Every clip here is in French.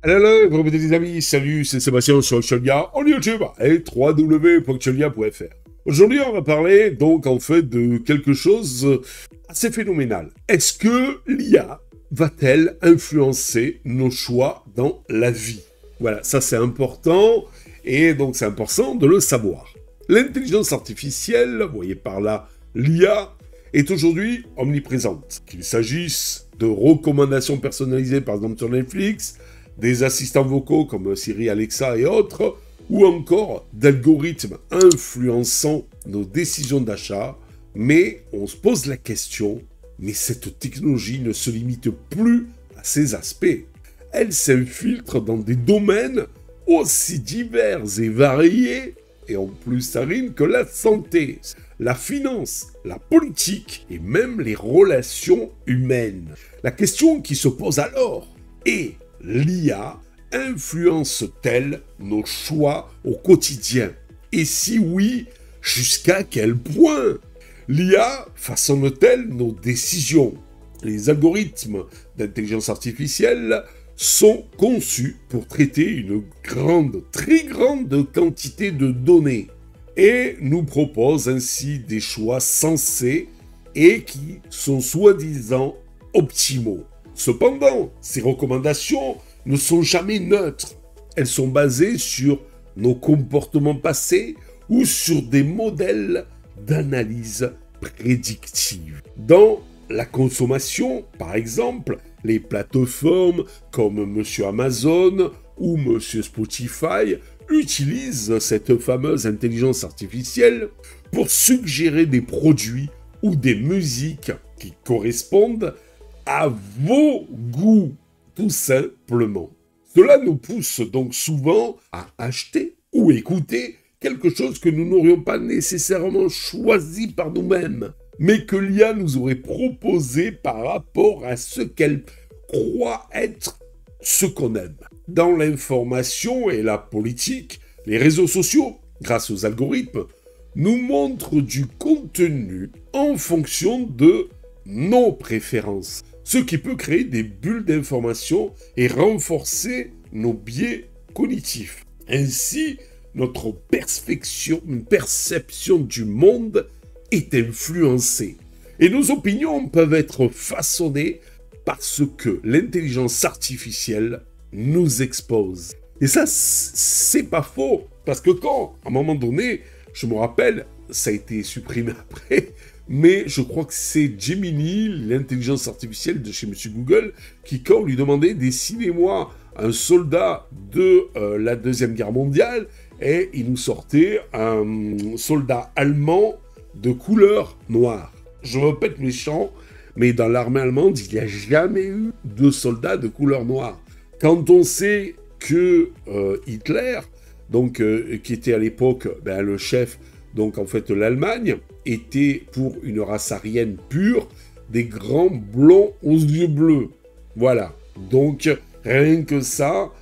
Alors, les amis, salut, c'est Sébastien sur Chelia, en YouTube, et www.chelia.fr. Aujourd'hui, on va parler, donc, en fait, de quelque chose assez phénoménal. Est-ce que l'IA va-t-elle influencer nos choix dans la vie? Voilà, ça c'est important, et donc c'est important de le savoir. L'intelligence artificielle, vous voyez par là l'IA, est aujourd'hui omniprésente. Qu'il s'agisse de recommandations personnalisées, par exemple sur Netflix, des assistants vocaux comme Siri, Alexa et autres, ou encore d'algorithmes influençant nos décisions d'achat. Mais on se pose la question, mais cette technologie ne se limite plus à ces aspects. Elle s'infiltre dans des domaines aussi divers et variés, et en plus ça rime, que la santé, la finance, la politique et même les relations humaines. La question qui se pose alors est: l'IA influence-t-elle nos choix au quotidien? Et si oui, jusqu'à quel point? L'IA façonne-t-elle nos décisions? Les algorithmes d'intelligence artificielle sont conçus pour traiter une très grande quantité de données et nous proposent ainsi des choix sensés et qui sont soi-disant optimaux. Cependant, ces recommandations ne sont jamais neutres. Elles sont basées sur nos comportements passés ou sur des modèles d'analyse prédictive. Dans la consommation, par exemple, les plateformes comme Monsieur Amazon ou Monsieur Spotify utilisent cette fameuse intelligence artificielle pour suggérer des produits ou des musiques qui correspondent à vos goûts, tout simplement. Cela nous pousse donc souvent à acheter ou écouter quelque chose que nous n'aurions pas nécessairement choisi par nous-mêmes, mais que l'IA nous aurait proposé par rapport à ce qu'elle croit être ce qu'on aime. Dans l'information et la politique, les réseaux sociaux, grâce aux algorithmes, nous montrent du contenu en fonction de nos préférences, ce qui peut créer des bulles d'information et renforcer nos biais cognitifs. Ainsi, notre perception du monde est influencée. Et nos opinions peuvent être façonnées par ce que l'intelligence artificielle nous expose. Et ça, c'est pas faux. Parce que quand, à un moment donné, je me rappelle, ça a été supprimé après, mais je crois que c'est Gemini, l'intelligence artificielle de chez Monsieur Google, qui, quand on lui demandait, dessinez-moi un soldat de la Deuxième Guerre mondiale, et il nous sortait un soldat allemand de couleur noire. Je répète méchant, mais dans l'armée allemande, il n'y a jamais eu de soldats de couleur noire. Quand on sait que Hitler, donc, qui était à l'époque le chef, donc en fait l'Allemagne, était pour une race aryenne pure, des grands blonds aux yeux bleus. Voilà. Donc, rien que ça,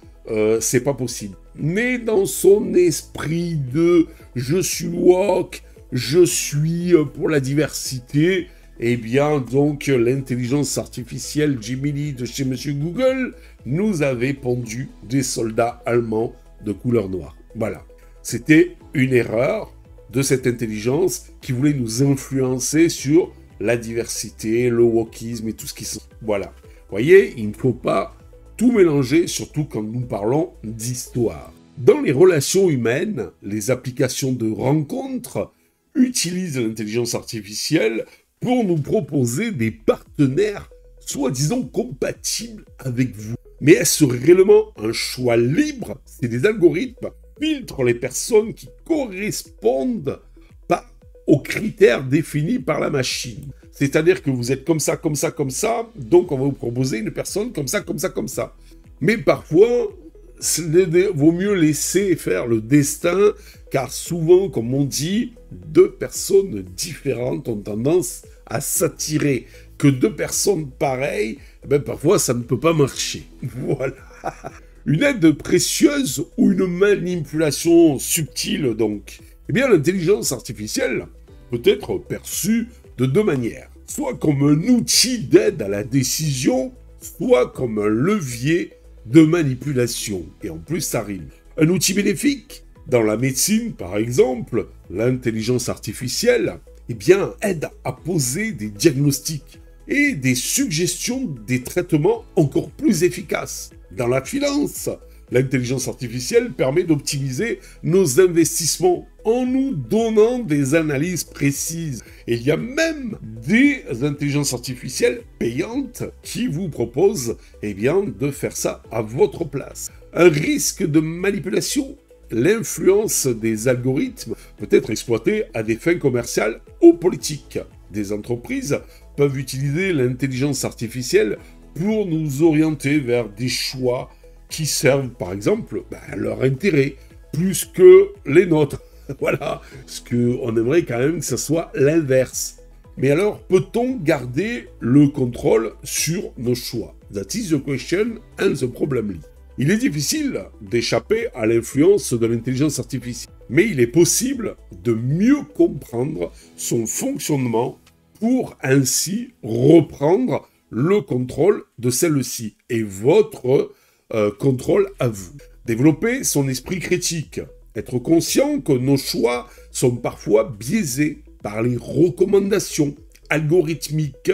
c'est pas possible. Mais dans son esprit de « je suis woke », je suis pour la diversité, eh bien, donc, l'intelligence artificielle Gemini de chez Monsieur Google nous avait pondu des soldats allemands de couleur noire. Voilà. C'était une erreur de cette intelligence qui voulait nous influencer sur la diversité, le wokisme et tout ce qui sont. Voilà. Vous voyez, il ne faut pas tout mélanger, surtout quand nous parlons d'histoire. Dans les relations humaines, les applications de rencontres utilisent l'intelligence artificielle pour nous proposer des partenaires soi-disant compatibles avec vous. Mais est-ce réellement un choix libre? C'est des algorithmes qui filtrent les personnes qui correspondent pas aux critères définis par la machine. C'est-à-dire que vous êtes comme ça, comme ça, comme ça, donc on va vous proposer une personne comme ça, comme ça, comme ça. Mais parfois, vaut mieux laisser faire le destin, car souvent, comme on dit, deux personnes différentes ont tendance à s'attirer. Que deux personnes pareilles, parfois ça ne peut pas marcher. Voilà. Une aide précieuse ou une manipulation subtile, donc. Eh bien, l'intelligence artificielle peut être perçue de deux manières. Soit comme un outil d'aide à la décision, soit comme un levier de manipulation. Et en plus, ça rime. Un outil bénéfique dans la médecine, par exemple, l'intelligence artificielle, eh bien, aide à poser des diagnostics et des suggestions des traitements encore plus efficaces. Dans la finance, l'intelligence artificielle permet d'optimiser nos investissements en nous donnant des analyses précises. Et il y a même des intelligences artificielles payantes qui vous proposent eh bien, de faire ça à votre place. Un risque de manipulation. L'influence des algorithmes peut être exploitée à des fins commerciales ou politiques. Des entreprises peuvent utiliser l'intelligence artificielle pour nous orienter vers des choix qui servent, par exemple, leur intérêt, plus que les nôtres. Voilà, parce qu'on aimerait quand même que ça soit l'inverse. Mais alors, peut-on garder le contrôle sur nos choix? That is the question and the problem. Il est difficile d'échapper à l'influence de l'intelligence artificielle, mais il est possible de mieux comprendre son fonctionnement pour ainsi reprendre le contrôle de celle-ci et votre contrôle à vous. Développer son esprit critique, être conscient que nos choix sont parfois biaisés par les recommandations algorithmiques,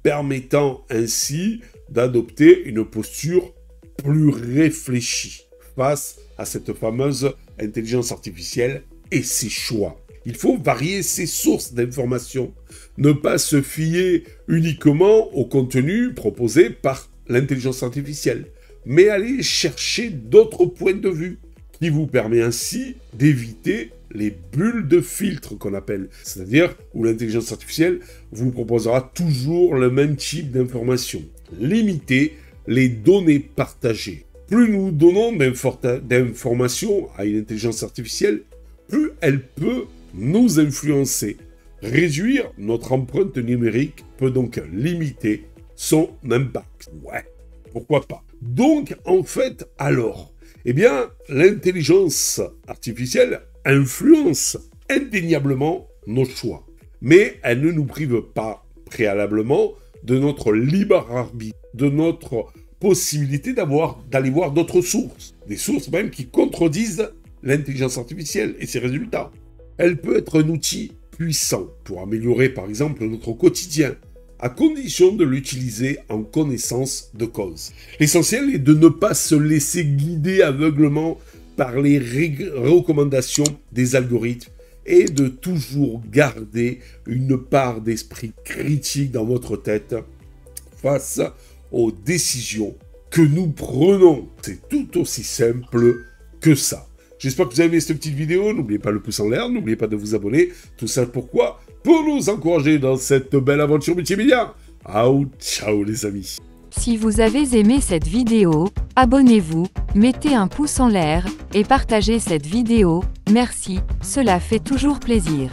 permettant ainsi d'adopter une posture plus réfléchie face à cette fameuse intelligence artificielle et ses choix. Il faut varier ses sources d'informations, ne pas se fier uniquement au contenu proposé par l'intelligence artificielle, mais aller chercher d'autres points de vue, qui vous permet ainsi d'éviter les bulles de filtre qu'on appelle, c'est-à-dire où l'intelligence artificielle vous proposera toujours le même type d'informations. Limitez les données partagées. Plus nous donnons d'informations à une intelligence artificielle, plus elle peut nous influencer. Réduire notre empreinte numérique peut donc limiter son impact. Ouais, pourquoi pas. Donc, en fait, alors, eh bien, l'intelligence artificielle influence indéniablement nos choix. Mais elle ne nous prive pas préalablement de notre libre arbitre, de notre possibilité d'aller voir d'autres sources. Des sources même qui contredisent l'intelligence artificielle et ses résultats. Elle peut être un outil puissant pour améliorer par exemple notre quotidien, à condition de l'utiliser en connaissance de cause. L'essentiel est de ne pas se laisser guider aveuglement par les recommandations des algorithmes et de toujours garder une part d'esprit critique dans votre tête face aux décisions que nous prenons. C'est tout aussi simple que ça. J'espère que vous avez aimé cette petite vidéo. N'oubliez pas le pouce en l'air, n'oubliez pas de vous abonner. Tout ça pourquoi? Pour nous encourager dans cette belle aventure multimédia. Ciao les amis. Si vous avez aimé cette vidéo, abonnez-vous, mettez un pouce en l'air et partagez cette vidéo. Merci, cela fait toujours plaisir.